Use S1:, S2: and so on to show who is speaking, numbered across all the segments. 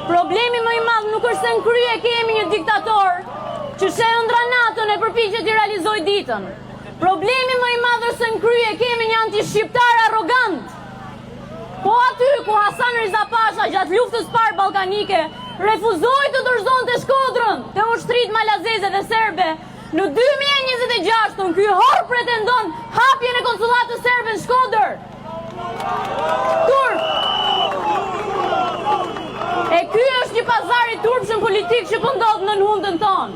S1: Problemi më i madh nuk është se në krye kemi një diktator që she ëndra natën e përpiqet të realizojë ditën. Problemi më i madh është se në krye kemi një anti-shqiptar arrogant. Po aty ku Hasan Riza Pasha gjatë luftës parë ballkanike refuzoi të dorëzonte Shkodrën te ushtrit malazeze dhe serbe, në 2026 ky hor pretendon hapjen e konsullatës serbe në Shkodër. Turp. E ky është një pazar i turpshëm politik që po ndodh në hundën tonë.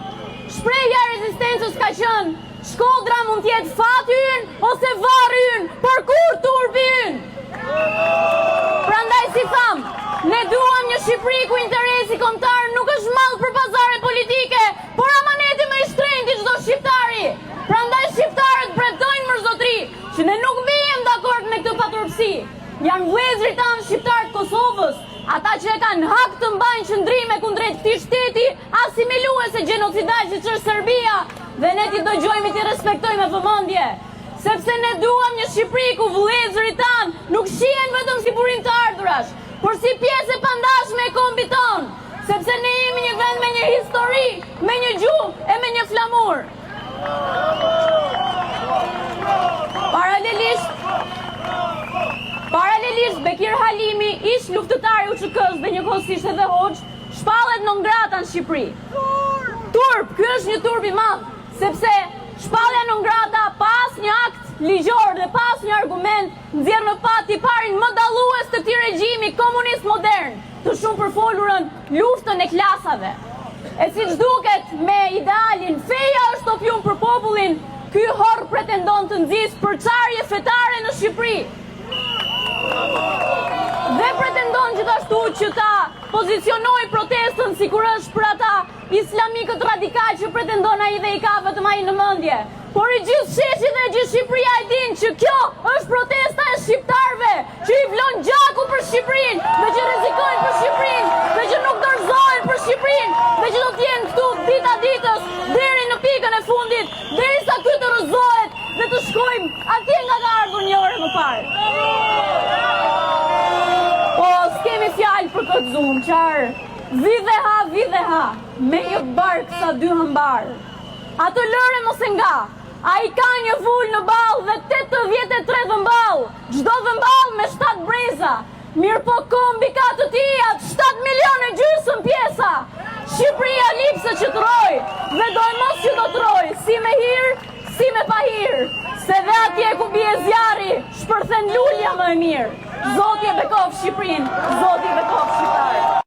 S1: Shprehja e rezistencës ka qenë: Shkodra mund të jetë fati ynë ose varri ynë, por kur turpi ynë. Prandaj si tham, ne duam një Shqipëri ku interesi kombëtar nuk është mall për pazare politike, por amaneti më i shtrenjtë i çdo shqiptari. Prandaj shqiptarët pretojnë mërzotri që ne nuk bijem dakord me këtë paturpsi. Janë vëllezërit tanë shqiptar të Kosovës, ata që e kanë hak të mbajnë qëndrime kundrejt këtij shteti asimiluese gjenocidas siç është Serbia, dhe ne t'i dëgjojmë i t'i respektojmë me vëmendje. Sepse ne duam një Shqipëri ku vëllezërit tanë nuk shihen vetëm si burim të ardhurash, por si pjesë e pandashme e kombit tonë, sepse ne jemi një vend me një histori, me një gjuhë e me një flamur. Paralelisht Bekir Halimi, ish luftëtar i UÇK-s dhe njëkohësisht edhe hoxh, shpallet non grata në Shqipëri. Turp, ky është një turp i madh, sepse shpallja non grata pas një akt ligjor dhe pas një argument nxjerr në pat i parin më dallues të këtij regjimi komunist modern, të shumë përfolurën luftën e klasave. E siç duket me idealin feja është opium për popullin, ky horr pretendon të nxjisë përçarje fetare në Shqipëri. Dhe pretendon gjithashtu që ta pozicionoj protestën sikur është për ata islamikët radikal që pretendon ai dhe i ka vetëm ai në mendje. Por i gjithë sheshi dhe gjithë Shqipëria e din që kjo është protesta e shqiptarëve, që i vlon gjaku për Shqipërinë, dhe që rrezikojnë për Shqipërinë, dhe që nuk dorëzohen për Shqipërinë, dhe që do të jenë këtu dita ditës deri në pikën e fundit, derisa ky të rrëzohet dhe të shkojmë atje nga ka ardhur një orë më parë. Po, s'kemi fjalë për këtë zumë, qarë. Vidhe ha, me një bark sa dy hëmbar. Atë lëre mos e nga, a i ka një vull në ball dhe 83 vëmball, çdo vëmball me 7 breza. Mirë po kombi ka të tijat, 7 milion e gjysmë pjesa. Shqipëria lipse që të roj, dhe doj mos që do të roj, si me hirë, si me pa hirë. Se dhe atje ku bie zjarri, shpërthen lulja më e mirë. Zoti e bekov Shqipërinë, Zoti e bekov Shqipërinë.